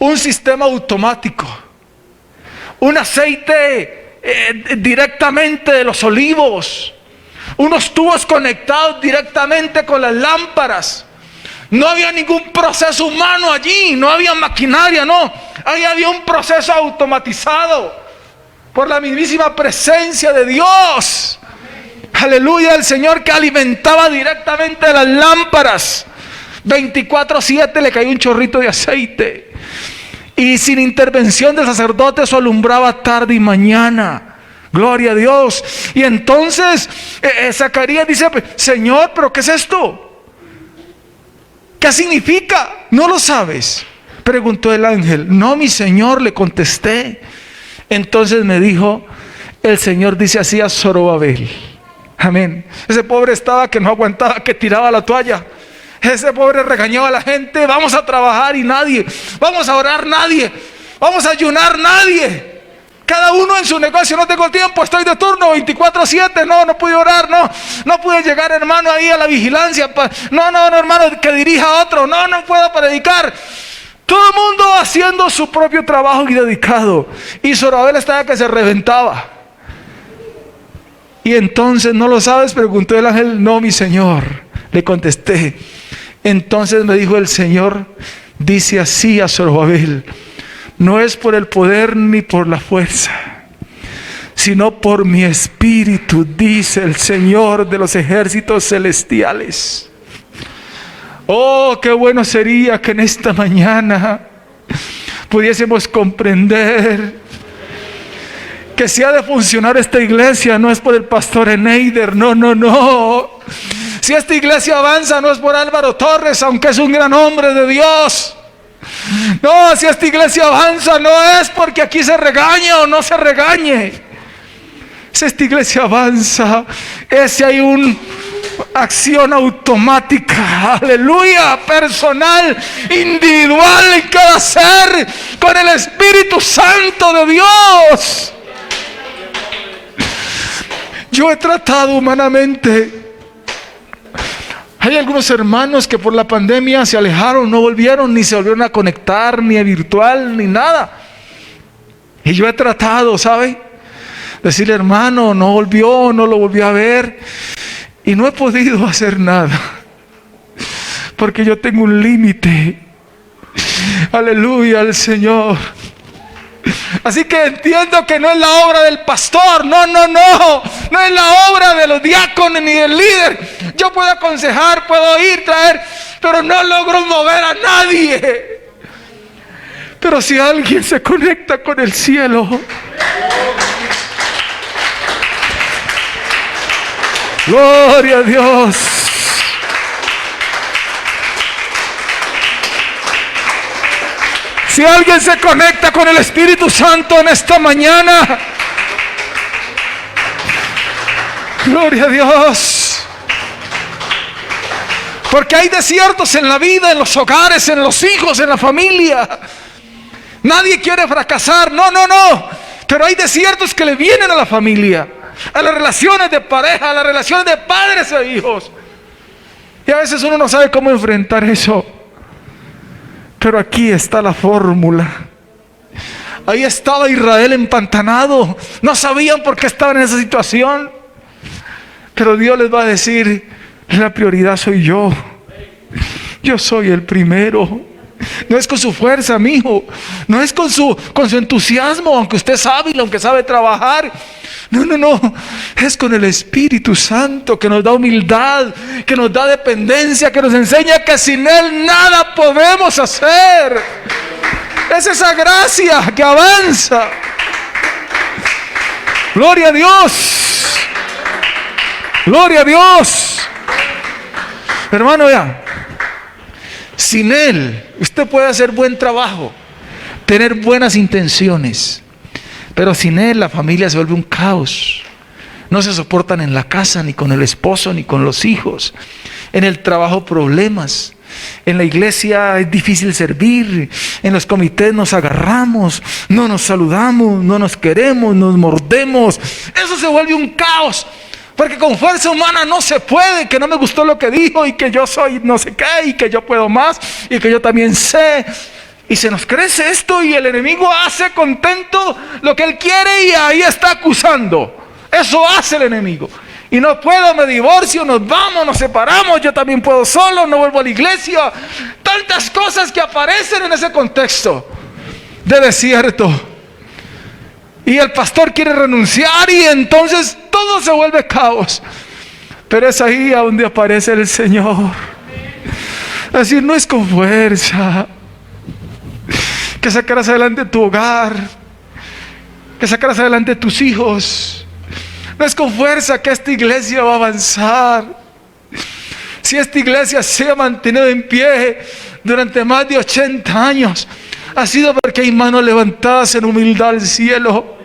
un sistema automático, un aceite directamente de los olivos, unos tubos conectados directamente con las lámparas. No había ningún proceso humano allí, no había maquinaria, no. Ahí había un proceso automatizado por la mismísima presencia de Dios. Aleluya, el Señor que alimentaba directamente las lámparas. 24/7 le caía un chorrito de aceite. Y sin intervención del sacerdote eso alumbraba tarde y mañana. Gloria a Dios. Y entonces Zacarías dice: Señor, ¿pero qué es esto? ¿Qué significa? ¿No lo sabes?, preguntó el ángel. No, mi Señor, le contesté. Entonces me dijo: el Señor dice así a Zorobabel. Amén. Ese pobre estaba que no aguantaba, que tiraba la toalla. Ese pobre regañaba a la gente: vamos a trabajar y nadie, vamos a orar nadie, vamos a ayunar nadie. Cada uno en su negocio: no tengo tiempo, estoy de turno 24/7, no pude orar, no pude llegar, hermano, ahí a la vigilancia, no, hermano, que dirija a otro, no puedo predicar. Todo el mundo haciendo su propio trabajo y dedicado. Y Zorobabel estaba que se reventaba. Y entonces: ¿no lo sabes?, preguntó el ángel. No, mi Señor, le contesté. Entonces me dijo: el Señor dice así a Zorobabel: no es por el poder ni por la fuerza, sino por mi espíritu, dice el Señor de los ejércitos celestiales. Oh, qué bueno sería que en esta mañana pudiésemos comprender que si ha de funcionar esta iglesia no es por el pastor Eneider, no. Si esta iglesia avanza no es por Álvaro Torres, aunque es un gran hombre de Dios. No, si esta iglesia avanza no es porque aquí se regañe o no se regañe. Si esta iglesia avanza es si hay una acción automática, aleluya, personal, individual en cada ser, con el Espíritu Santo de Dios. Yo he tratado humanamente. Hay algunos hermanos que por la pandemia se alejaron, no volvieron, ni se volvieron a conectar, ni a virtual, ni nada. Y yo he tratado, ¿sabe? Decirle, hermano, no volvió, no lo volví a ver. Y no he podido hacer nada. Porque yo tengo un límite. Aleluya al Señor. Así que entiendo que no es la obra del pastor, no es la obra de los diáconos ni del líder. Yo puedo aconsejar, puedo ir, traer, pero no logro mover a nadie. Pero si alguien se conecta con el cielo, gloria a Dios. Si alguien se conecta con el Espíritu Santo en esta mañana, gloria a Dios. Porque hay desiertos en la vida, en los hogares, en los hijos, en la familia. Nadie quiere fracasar, no. Pero hay desiertos que le vienen a la familia, a las relaciones de pareja, a las relaciones de padres e hijos. Y a veces uno no sabe cómo enfrentar eso. Pero aquí está la fórmula. Ahí estaba Israel empantanado. No sabían por qué estaban en esa situación. Pero Dios les va a decir, la prioridad soy yo. Yo soy el primero. No es con su fuerza, mijo. No es con su entusiasmo, aunque usted es hábil, aunque sabe trabajar. No. Es con el Espíritu Santo que nos da humildad, que nos da dependencia, que nos enseña que sin Él nada podemos hacer. Es esa gracia que avanza. Gloria a Dios. Gloria a Dios. Hermano, ya. Sin Él, usted puede hacer buen trabajo, tener buenas intenciones, pero sin Él la familia se vuelve un caos. No se soportan en la casa, ni con el esposo, ni con los hijos. En el trabajo problemas. En la iglesia es difícil servir. En los comités nos agarramos, no nos saludamos, no nos queremos, nos mordemos. Eso se vuelve un caos. Porque con fuerza humana no se puede, que no me gustó lo que dijo y que yo soy no sé qué y que yo puedo más y que yo también sé. Y se nos crece esto y el enemigo hace contento lo que él quiere y ahí está acusando. Eso hace el enemigo. Y no puedo, me divorcio, nos vamos, nos separamos, yo también puedo solo, no vuelvo a la iglesia. Tantas cosas que aparecen en ese contexto de desierto. Y el pastor quiere renunciar y entonces todo se vuelve caos. Pero es ahí a donde aparece el Señor. Es decir, no es con fuerza que sacarás adelante tu hogar, que sacarás adelante tus hijos. No es con fuerza que esta iglesia va a avanzar. Si esta iglesia se ha mantenido en pie durante más de 80 años, ha sido porque hay manos levantadas en humildad al cielo,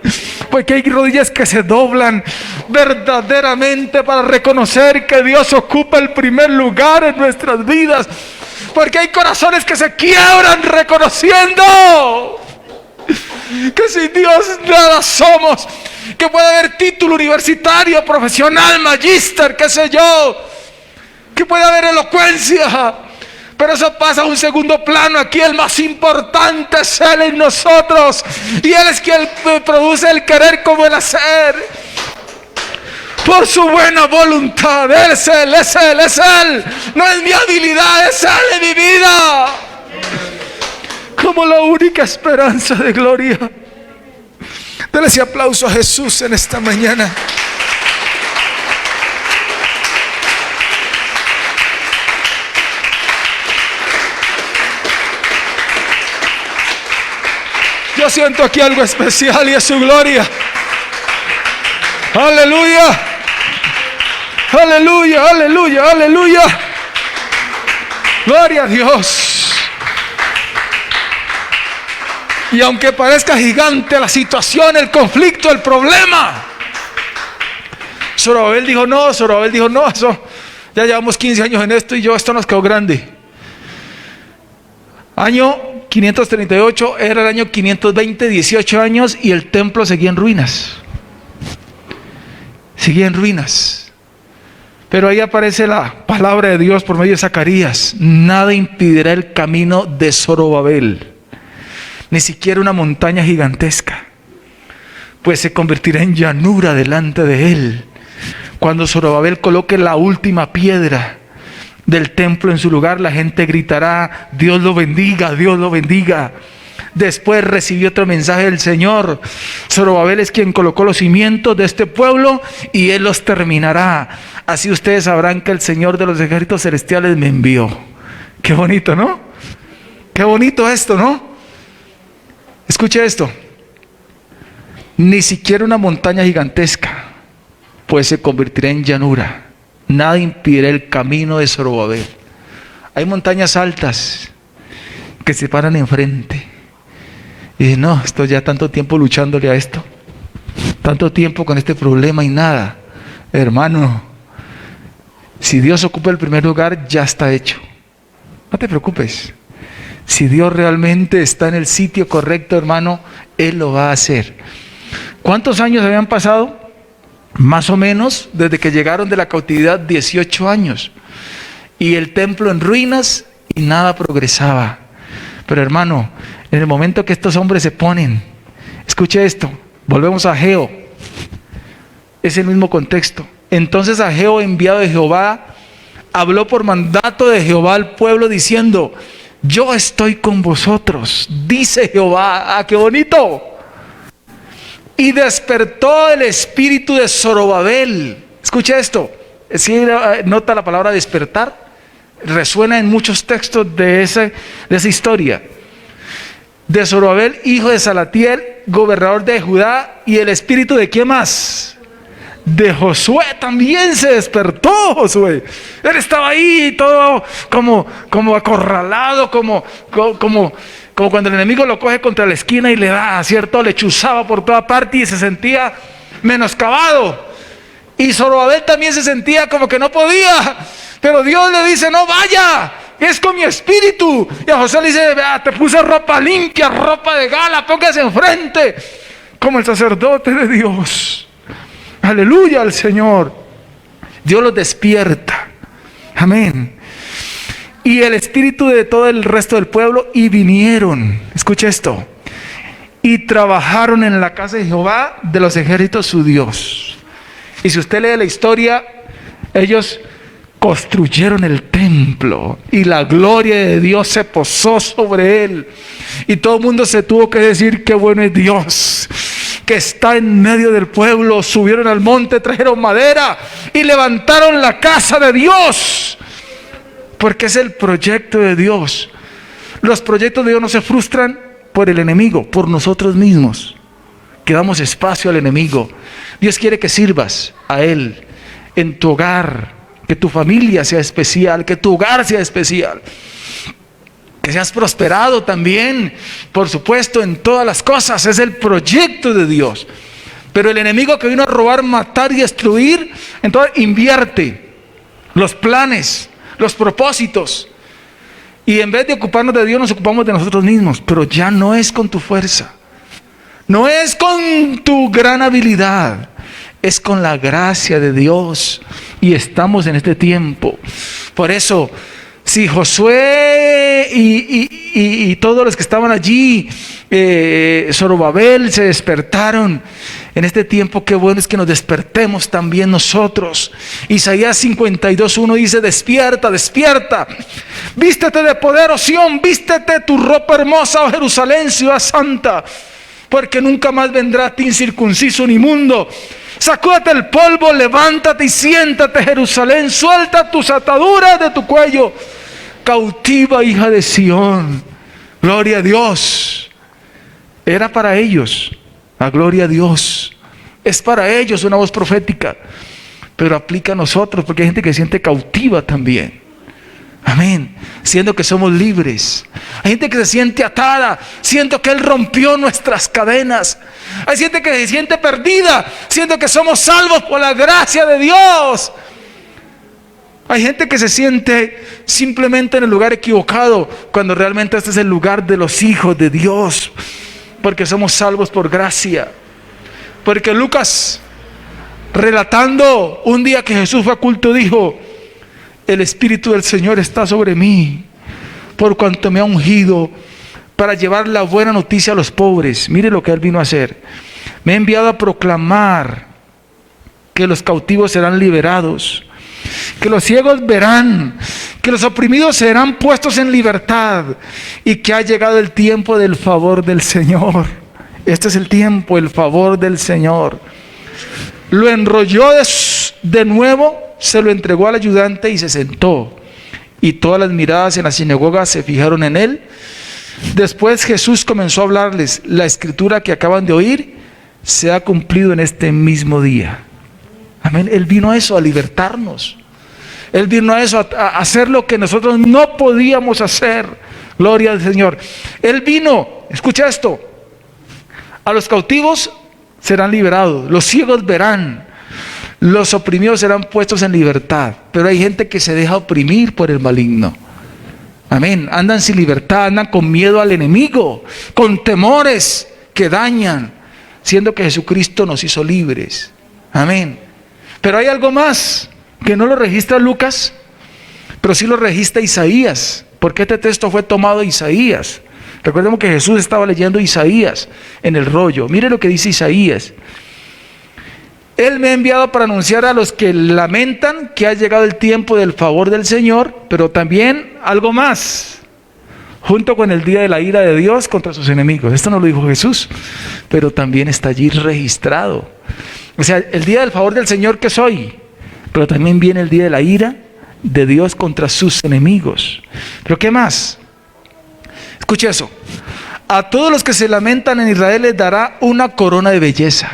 porque hay rodillas que se doblan verdaderamente para reconocer que Dios ocupa el primer lugar en nuestras vidas, porque hay corazones que se quiebran reconociendo que sin Dios nada somos, que puede haber título universitario, profesional, magíster, qué sé yo, que puede haber elocuencia, pero eso pasa a un segundo plano. Aquí el más importante es Él en nosotros, y Él es quien produce el querer como el hacer, por su buena voluntad. Él es Él, es Él, es Él. No es mi habilidad, es Él en mi vida, como la única esperanza de gloria. Dale ese aplauso a Jesús en esta mañana. Yo siento aquí algo especial y es su gloria. Aleluya. Aleluya, aleluya, aleluya. Gloria a Dios. Y aunque parezca gigante la situación, el conflicto, el problema, Zorobabel dijo no, eso, ya llevamos 15 años en esto y esto nos quedó grande. Año 538, era el año 520, 18 años y el templo seguía en ruinas. Seguía en ruinas. Pero ahí aparece la palabra de Dios por medio de Zacarías: nada impedirá el camino de Zorobabel, ni siquiera una montaña gigantesca, pues se convertirá en llanura delante de él. Cuando Zorobabel coloque la última piedra del templo en su lugar, la gente gritará: Dios lo bendiga, Dios lo bendiga. Después recibió otro mensaje del Señor: Zorobabel es quien colocó los cimientos de este pueblo y él los terminará. Así ustedes sabrán que el Señor de los ejércitos celestiales me envió. Qué bonito, ¿no? Qué bonito esto, ¿no? Escuche esto: ni siquiera una montaña gigantesca, pues se convertirá en llanura. Nada impedirá el camino de Zorobabel. Hay montañas altas que se paran enfrente y dicen: no, estoy ya tanto tiempo luchándole a esto, tanto tiempo con este problema y nada. Hermano, si Dios ocupa el primer lugar, ya está hecho. No te preocupes. Si Dios realmente está en el sitio correcto, hermano, Él lo va a hacer. ¿Cuántos años habían pasado? Más o menos, desde que llegaron de la cautividad, 18 años. Y el templo en ruinas y nada progresaba. Pero hermano, en el momento que estos hombres se ponen, escuche esto, volvemos a Ageo, es el mismo contexto. Entonces Ageo, enviado de Jehová, habló por mandato de Jehová al pueblo diciendo: yo estoy con vosotros, dice Jehová. ¡Ah, qué bonito! Y despertó el espíritu de Zorobabel. Escucha esto. ¿Sí nota la palabra despertar? Resuena en muchos textos de esa historia. De Zorobabel, hijo de Salatiel, gobernador de Judá. ¿Y el espíritu de quién más? De Josué también se despertó. Josué, él estaba ahí todo como acorralado, como cuando el enemigo lo coge contra la esquina y le da, ¿cierto? Le chuzaba por toda parte y se sentía menoscabado. Y Zorobabel también se sentía como que no podía, pero Dios le dice: no vaya, es con mi espíritu. Y a José le dice: vea, te puse ropa limpia, ropa de gala, póngase enfrente como el sacerdote de Dios. Aleluya al Señor. Dios los despierta. Amén. Y el espíritu de todo el resto del pueblo, y vinieron, escucha esto, y trabajaron en la casa de Jehová de los ejércitos su Dios. Y si usted lee la historia, ellos construyeron el templo y la gloria de Dios se posó sobre él. Y todo el mundo se tuvo que decir: qué bueno es Dios, que está en medio del pueblo. Subieron al monte, trajeron madera y levantaron la casa de Dios. Porque es el proyecto de Dios. Los proyectos de Dios no se frustran por el enemigo, por nosotros mismos, que damos espacio al enemigo. Dios quiere que sirvas a Él en tu hogar, que tu familia sea especial, que tu hogar sea especial, que seas prosperado también, por supuesto, en todas las cosas. Es el proyecto de Dios. Pero el enemigo, que vino a robar, matar y destruir, entonces invierte los planes, los propósitos, y en vez de ocuparnos de Dios, nos ocupamos de nosotros mismos. Pero ya no es con tu fuerza, no es con tu gran habilidad, es con la gracia de Dios. Y estamos en este tiempo. Por eso, si Josué y todos los que estaban allí, Zorobabel, se despertaron en este tiempo, qué bueno es que nos despertemos también nosotros. Isaías 52:1 dice: despierta, despierta, vístete de poder, oh Sión, vístete tu ropa hermosa, oh Jerusalén, ciudad santa, porque nunca más vendrá a ti incircunciso ni inmundo. Sacúdate el polvo, levántate y siéntate, Jerusalén, suelta tus ataduras de tu cuello, cautiva hija de Sión. Gloria a Dios. Era para ellos, la gloria a Dios. Es para ellos una voz profética, pero aplica a nosotros, porque hay gente que se siente cautiva también. Amén. Siendo que somos libres. Hay gente que se siente atada, siendo que Él rompió nuestras cadenas. Hay gente que se siente perdida, siendo que somos salvos por la gracia de Dios. Hay gente que se siente simplemente en el lugar equivocado, cuando realmente este es el lugar de los hijos de Dios, porque somos salvos por gracia. Porque Lucas, relatando un día que Jesús fue a culto, dijo: el Espíritu del Señor está sobre mí, por cuanto me ha ungido para llevar la buena noticia a los pobres. Mire lo que Él vino a hacer. Me ha enviado a proclamar que los cautivos serán liberados, que los ciegos verán, que los oprimidos serán puestos en libertad, y que ha llegado el tiempo del favor del Señor. Este es el tiempo, el favor del Señor. Lo enrolló de nuevo, se lo entregó al ayudante y se sentó. Y todas las miradas en la sinagoga se fijaron en él. Después Jesús comenzó a hablarles: la escritura que acaban de oír se ha cumplido en este mismo día. Amén. Él vino a eso, a libertarnos. Él vino a eso, a hacer lo que nosotros no podíamos hacer. Gloria al Señor. Él vino, escucha esto: a los cautivos serán liberados, los ciegos verán, los oprimidos serán puestos en libertad. Pero hay gente que se deja oprimir por el maligno. Amén. Andan sin libertad, andan con miedo al enemigo, con temores que dañan, siendo que Jesucristo nos hizo libres. Amén. Pero hay algo más que no lo registra Lucas, pero sí lo registra Isaías, porque este texto fue tomado de Isaías. Recordemos que Jesús estaba leyendo Isaías en el rollo. Mire lo que dice Isaías: Él me ha enviado para anunciar a los que lamentan que ha llegado el tiempo del favor del Señor, pero también algo más, junto con el día de la ira de Dios contra sus enemigos. Esto no lo dijo Jesús, pero también está allí registrado. O sea, el día del favor del Señor, que soy, pero también viene el día de la ira de Dios contra sus enemigos. ¿Pero qué más? Escuche eso: a todos los que se lamentan en Israel les dará una corona de belleza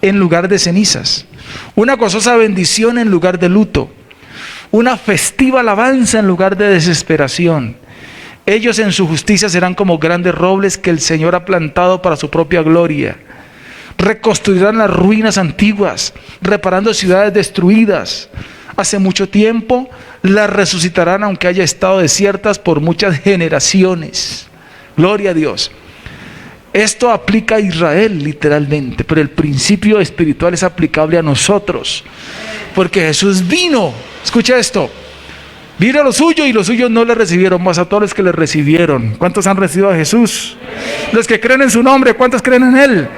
en lugar de cenizas, una gozosa bendición en lugar de luto, una festiva alabanza en lugar de desesperación. Ellos en su justicia serán como grandes robles que el Señor ha plantado para su propia gloria. Reconstruirán las ruinas antiguas, reparando ciudades destruidas. Hace mucho tiempo las resucitarán, aunque haya estado desiertas por muchas generaciones. Gloria a Dios. Esto aplica a Israel literalmente, pero el principio espiritual es aplicable a nosotros, porque Jesús vino, escucha esto, vino a lo suyo y los suyos no le recibieron, mas a todos los que le recibieron. ¿Cuántos han recibido a Jesús? Los que creen en su nombre, ¿cuántos creen en Él?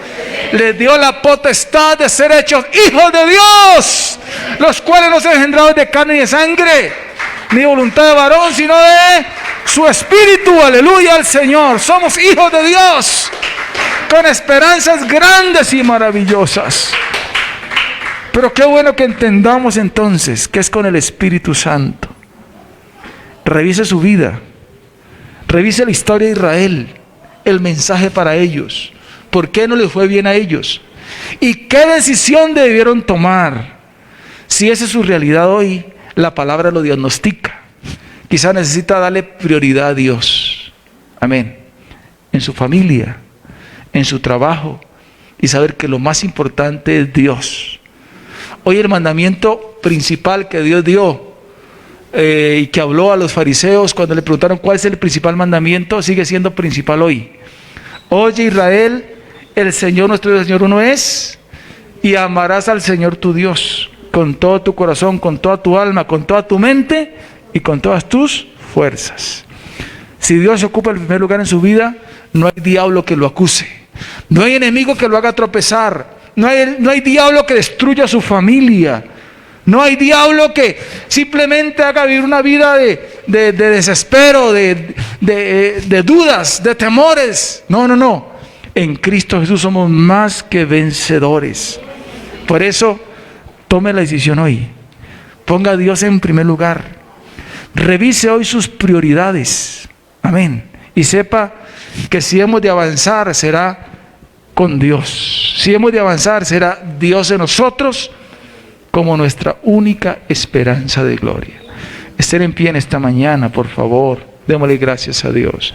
Les dio la potestad de ser hechos hijos de Dios, los cuales no son engendrados de carne ni de sangre, ni voluntad de varón, sino de su Espíritu. Aleluya al Señor. Somos hijos de Dios, con esperanzas grandes y maravillosas. Pero qué bueno que entendamos entonces que es con el Espíritu Santo. Revise su vida, revise la historia de Israel, el mensaje para ellos, por qué no les fue bien a ellos y qué decisión debieron tomar. Si esa es su realidad hoy, la palabra lo diagnostica. Quizá necesita darle prioridad a Dios. Amén. En su familia, en su trabajo, y saber que lo más importante es Dios. Hoy el mandamiento principal que Dios dio y que habló a los fariseos cuando le preguntaron cuál es el principal mandamiento, sigue siendo principal hoy. Oye Israel, el Señor nuestro Dios, el Señor uno es, y amarás al Señor tu Dios con todo tu corazón, con toda tu alma, con toda tu mente y con todas tus fuerzas. Si Dios ocupa el primer lugar en su vida, no hay diablo que lo acuse, no hay enemigo que lo haga tropezar, no hay diablo que destruya su familia, no hay diablo que simplemente haga vivir una vida de desespero, de dudas, de temores. No. En Cristo Jesús somos más que vencedores. Por eso, tome la decisión hoy. Ponga a Dios en primer lugar. Revise hoy sus prioridades. Amén. Y sepa que si hemos de avanzar será con Dios. Si hemos de avanzar, será Dios en nosotros como nuestra única esperanza de gloria. Estén en pie en esta mañana, por favor. Démosle gracias a Dios.